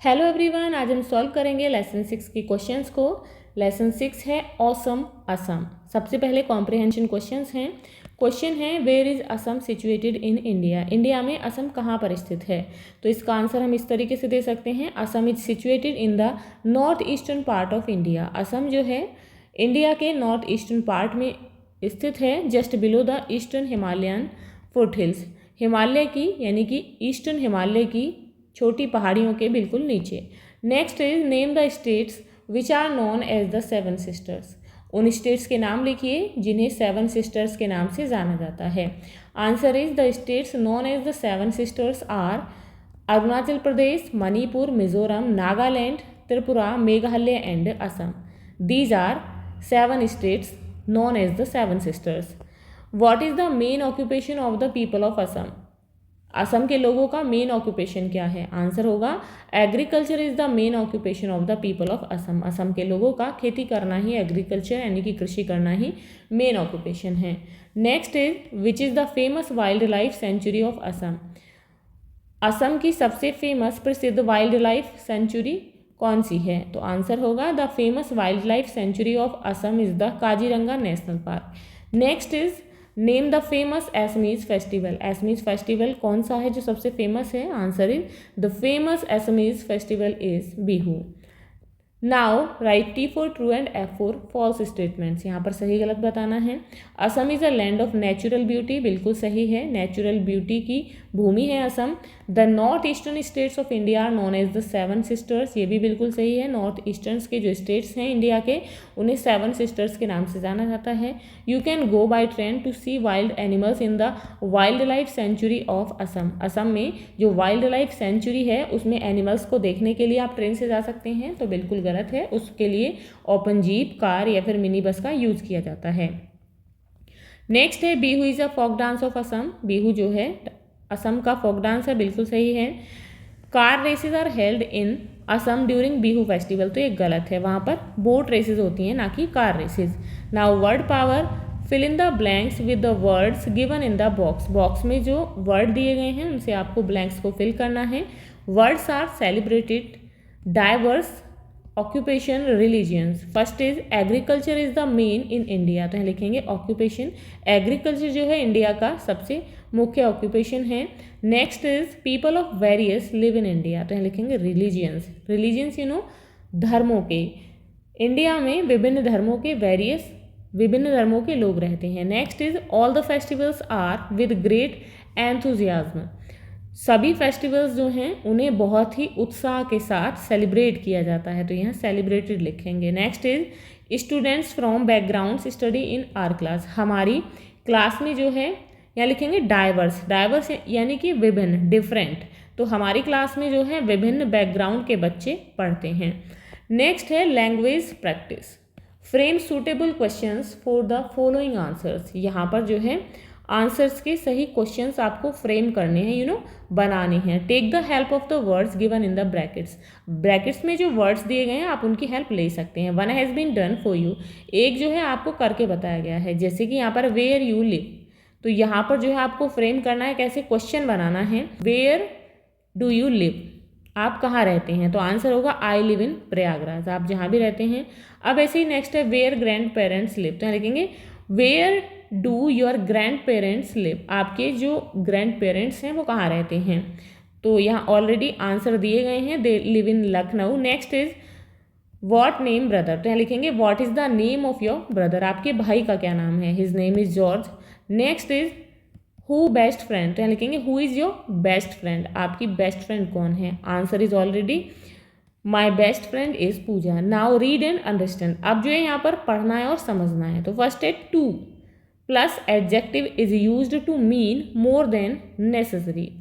Hello everyone, आज हम solve करेंगे लेसन 6 की क्वेश्चंस को। लेसन 6 है ऑसम असम। सबसे पहले कॉम्प्रिहेंशन क्वेश्चंस हैं। क्वेश्चन है where is Assam situated in India. India में असम कहाँ पर स्थित है? तो इसका आंसर हम इस तरीके से दे सकते हैं, Assam is situated in the north eastern part of India. Assam जो है इंडिया के नॉर्थ ईस्टर्न पार्ट में स्थित है, just below the eastern Himalayan foothills. Himalaya की यानी कि ईस्टर्न हिमालय की छोटी पहाड़ियों के बिल्कुल नीचे। Next is name the states which are known as the seven sisters. उन स्टेट्स के नाम लिखिए जिन्हें सेवन सिस्टर्स के नाम से जाना जाता है। Answer is the states known as the seven sisters are Arunachal Pradesh, Manipur, Mizoram, Nagaland, Tripura, Meghalaya and Assam. These are seven states known as the seven sisters. What is the main occupation of the people of Assam. Assam के लोगों का main occupation क्या है? Answer होगा agriculture is the main occupation of the people of Assam. Assam के लोगों का खेती करना ही, एग्रीकल्चर यानी कि कृषि करना ही मेन ऑक्यूपेशन है। Next is which is the famous wild life sanctuary of Assam. Assam की सबसे फेमस प्रसिद्ध वाइल्ड लाइफ सेंचुरी कौन सी है? तो आंसर होगा the famous wild life sanctuary of Assam is the Kaziranga national park. Next is name the famous Assamese festival. Assamese festival कौन सा है जो सबसे फेमस है? Answer is the famous Assamese festival is Bihu. Now write T for true and F for false statements. यहाँ पर सही गलत बताना है। Assam is a land of natural beauty, बिल्कुल सही है, नेचुरल ब्यूटी की भूमि है Assam. The north eastern states of India are known as the seven sisters, ये भी बिल्कुल सही है। नॉर्थ ईस्टर्न्स के जो स्टेट्स हैं इंडिया के, उन्हें सेवन सिस्टर्स के नाम से जाना जाता है। You can go by train to see wild animals in the wild life sanctuary of Assam. Assam में जो वाइल्ड लाइफ सेंचुरी है उसमें एनिमल्स को देखने के लिए आप ट्रेन से जा सकते हैं, तो बिल्कुल गलत है। उसके लिए ओपन जीप, कार या फिर मिनी बस का यूज किया जाता है। नेक्स्ट है Bihu is a folk dance of Assam. Bihu जो है असम का फोक डांस है, बिल्कुल सही है। Car races are held in Assam during Bihu festival, तो ये गलत है, वहाँ पर बोट रेसेज होती हैं ना कि car races. Now word power fill in the blanks with the words given in the box. Box में जो वर्ड दिए गए हैं उनसे आपको ब्लैंक्स को फिल करना है। Words are celebrated, diverse, occupation, religions. First is agriculture is the main in India, तो यहाँ लिखेंगे ऑक्यूपेशन। एग्रीकल्चर जो है इंडिया का सबसे मुख्य ऑक्यूपेशन है। Next is people of various live in India, तो यहाँ लिखेंगे रिलीजियंस। रिलीजियंस धर्मों के, इंडिया में विभिन्न धर्मों के विभिन्न धर्मों के लोग रहते हैं। Next is all the festivals are with great enthusiasm. सभी फेस्टिवल्स जो हैं उन्हें बहुत ही उत्साह के साथ सेलिब्रेट किया जाता है, तो यहाँ सेलिब्रेटेड लिखेंगे। Next is students from backgrounds study in are class. हमारी क्लास में जो है यहाँ लिखेंगे डाइवर्स। डाइवर्स यानी कि विभिन्न, डिफरेंट, तो हमारी क्लास में जो है विभिन्न बैकग्राउंड के बच्चे पढ़ते हैं। नेक्स्ट है language practice. Frame suitable questions for the following answers. यहाँ पर जो है आंसर्स के सही क्वेश्चंस आपको फ्रेम करने हैं, बनाने हैं। Take the help of the words given in the brackets. Brackets में जो वर्ड्स दिए गए हैं आप उनकी हेल्प ले सकते हैं। One has been done for you, एक जो है आपको करके बताया गया है। जैसे कि यहाँ पर वेयर यू लिव, तो यहाँ पर जो है आपको फ्रेम करना है, कैसे क्वेश्चन बनाना है। वेयर डू यू लिव, आप कहाँ रहते हैं? तो आंसर होगा आई लिव इन प्रयागराज, आप जहाँ भी रहते हैं। अब ऐसे ही नेक्स्ट है वेयर ग्रैंड पेरेंट्स लिव, तो यहाँ लिखेंगे where do your grandparents live, आपके जो ग्रैंड पेरेंट्स हैं वो कहाँ रहते हैं। तो यहाँ ऑलरेडी आंसर दिए गए हैं, they live in Lucknow. Next is what name brother, तो यहाँ लिखेंगे what is the name of your brother, आपके भाई का क्या नाम है। His name is George. Next is who best friend, तो यहाँ लिखेंगे who is your best friend, आपकी बेस्ट फ्रेंड कौन है। Answer is already my best friend is Pooja. Now read and understand. अब जो है यहाँ पर पढ़ना है और समझना है। तो फर्स्ट है too plus adjective is used to mean more than necessary,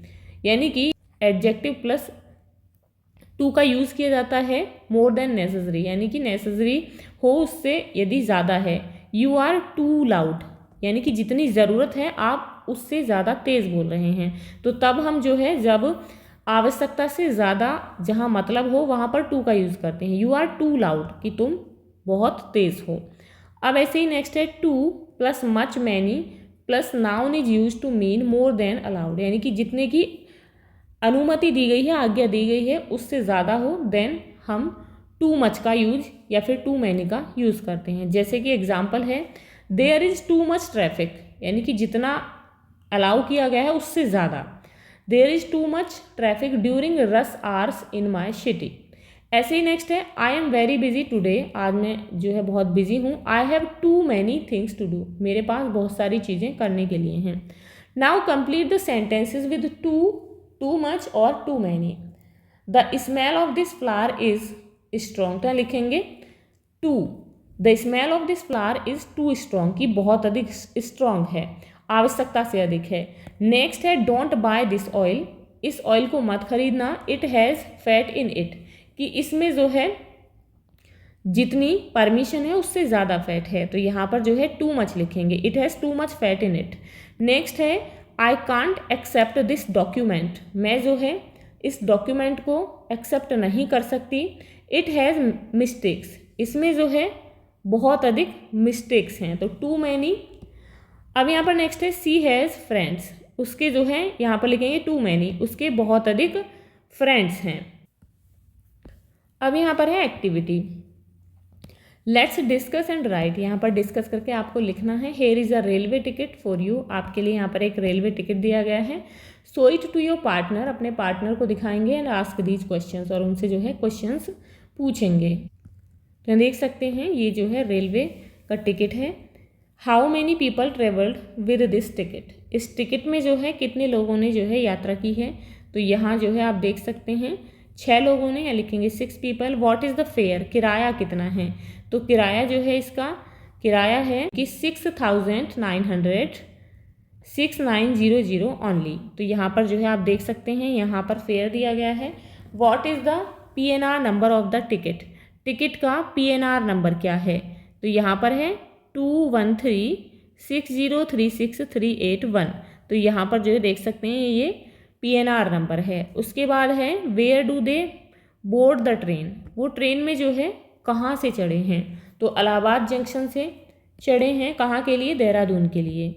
यानी कि एडजेक्टिव प्लस टू का यूज़ किया जाता है मोर देन नेसेसरी, यानी कि नेसेसरी हो उससे यदि ज़्यादा है। यू आर टू लाउड, यानी कि जितनी ज़रूरत है आप उससे ज़्यादा तेज़ बोल रहे हैं। तो तब हम जो है जब आवश्यकता से ज़्यादा जहाँ मतलब हो वहाँ पर टू का यूज़ करते हैं। यू आर टू लाउड, कि तुम बहुत तेज़ हो। अब ऐसे ही नेक्स्ट है too plus much many plus noun is use to mean more than allowed, यानी कि जितने की अनुमति दी गई है, आज्ञा दी गई है, उससे ज़्यादा हो देन हम टू मच का यूज या फिर टू मैनी का यूज़ करते हैं। जैसे कि एग्जाम्पल है there is too much traffic, यानी कि जितना अलाउ किया गया है उससे ज़्यादा। There is too much traffic during rush hours in my city. ऐसे ही नेक्स्ट है I am very busy today, आज मैं जो है बहुत बिजी हूँ। I have too many things to do, मेरे पास बहुत सारी चीज़ें करने के लिए हैं। Now complete the sentences with too, too much और to many. The smell of this flower is strong, क्या लिखेंगे too, the smell of this flower is too strong, की बहुत अधिक स्ट्रॉन्ग है, आवश्यकता से अधिक है। नेक्स्ट है डोंट बाय दिस ऑयल, इस ऑयल को मत खरीदना। It has fat in it, कि इसमें जो है जितनी परमिशन है उससे ज़्यादा फैट है, तो यहाँ पर जो है टू मच लिखेंगे, it has too much fat in it. Next है I can't accept this document, मैं जो है इस डॉक्यूमेंट को एक्सेप्ट नहीं कर सकती। इट हैज़ मिस्टेक्स, इसमें जो है बहुत अधिक मिस्टेक्स हैं, तो टू मैनी। अब यहाँ पर नेक्स्ट है सी हैज़ फ्रेंड्स, उसके जो है यहाँ पर लिखेंगे टू मैनी, उसके बहुत अधिक फ्रेंड्स हैं। अब यहाँ पर है activity, let's discuss and right, यहाँ पर डिस्कस करके आपको लिखना है। Here is a railway ticket for you, आपके लिए यहाँ पर एक रेलवे टिकट दिया गया है। Show it to your partner, अपने पार्टनर को दिखाएंगे। एंड आस्क दीज क्वेश्चंस, और उनसे जो है क्वेश्चंस पूछेंगे। तो देख सकते हैं ये जो है रेलवे का टिकट है। How many people travelled with this ticket, इस टिकट में जो है कितने लोगों ने जो है यात्रा की है, तो यहाँ जो है आप देख सकते हैं 6 लोगों ने, या लिखेंगे 6 people. What is the fair, किराया कितना है, तो किराया जो है इसका किराया है कि 6900 ओनली, तो यहाँ पर जो है आप देख सकते हैं यहाँ पर फेयर दिया गया है। What is the PNR number of the ticket, ticket का PNR नंबर क्या है, तो यहाँ पर है 21360363881, तो यहाँ पर जो है देख सकते हैं ये PNR नंबर है। उसके बाद है where do they board the train, वो ट्रेन में जो है कहाँ से चढ़े हैं, तो इलाहाबाद जंक्शन से चढ़े हैं, कहाँ के लिए, देहरादून के लिए।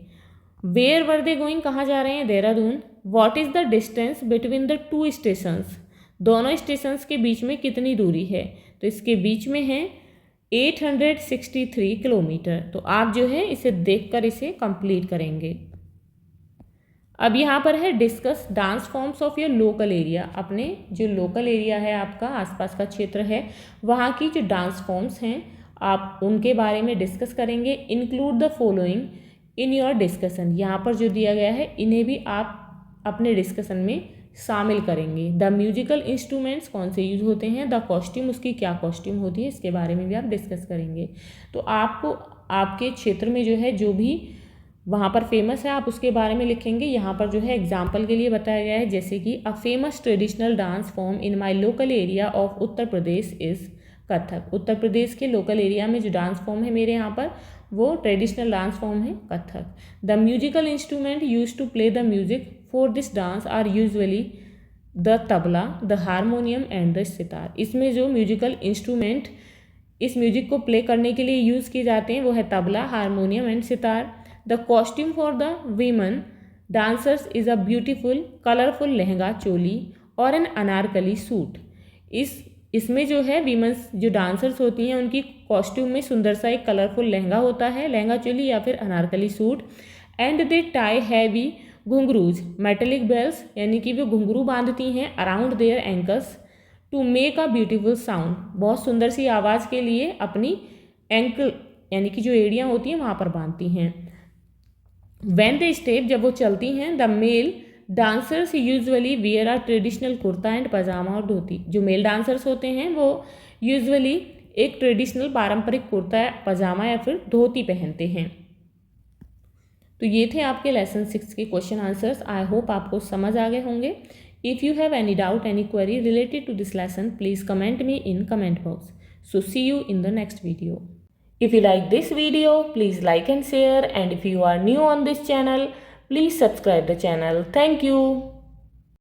वेयर वर दे गोइंग, कहाँ जा रहे हैं, Dehradun. What is the distance between the two stations, दोनों स्टेशंस के बीच में कितनी दूरी है, तो इसके बीच में है 863 किलोमीटर, तो आप जो है इसे देखकर इसे कंप्लीट करेंगे। अब यहाँ पर है discuss dance forms of your local area, अपने जो लोकल एरिया है आपका आसपास का क्षेत्र है वहाँ की जो डांस फॉर्म्स हैं आप उनके बारे में डिस्कस करेंगे। Include the following in your discussion, यहाँ पर जो दिया गया है इन्हें भी आप अपने डिस्कशन में शामिल करेंगे। द म्यूजिकल इंस्ट्रूमेंट्स कौन से यूज होते हैं, द कॉस्ट्यूम उसकी क्या कॉस्ट्यूम होती है, इसके बारे में भी आप डिस्कस करेंगे। तो आपको आपके क्षेत्र में जो है जो भी वहाँ पर फेमस है आप उसके बारे में लिखेंगे। यहाँ पर जो है एग्जाम्पल के लिए बताया गया है, जैसे कि a famous traditional dance form in my local area of Uttar Pradesh is Kathak, Uttar Pradesh के लोकल एरिया में जो डांस फॉर्म है मेरे यहाँ पर वो ट्रेडिशनल डांस फॉर्म है Kathak. The musical instrument use to play the music for this dance are usually the tabla, the harmonium and the sitar, इसमें जो म्यूजिकल इंस्ट्रूमेंट इस म्यूजिक को प्ले करने के लिए यूज़ किए जाते हैं वो है tabla, harmonium and sitar. The costume for the women dancers is a beautiful colourful lehenga choli और एन अनारकली सूट, इसमें जो है वीमेंस जो डांसर्स होती हैं उनकी कॉस्ट्यूम में सुंदर सा एक कलरफुल लहंगा होता है, लहंगा चोली या फिर Anarkali suit. And they tie heavy ghungroos metallic bells, यानी कि वो घुंघरू बांधती हैं around their ankles to make a beautiful sound, बहुत सुंदर सी आवाज़ के लिए अपनी एंकल यानी कि जो एड़ियाँ होती हैं वहाँ पर बांधती हैं। व्हेन दे स्टेप, जब वो चलती हैं, the male dancers usually wear are traditional kurta and pyjama और धोती, जो मेल डांसर्स होते हैं वो यूजुअली एक ट्रेडिशनल पारंपरिक कुर्ता पजामा या फिर धोती पहनते हैं। तो ये थे आपके लेसन 6 के क्वेश्चन आंसर्स। आई होप आपको समझ आ गए होंगे। If you have any doubt any query related to this lesson please comment me in comment box. So see you in the next video. If you like this video, please like and share, and if you are new on this channel, please subscribe the channel. Thank you.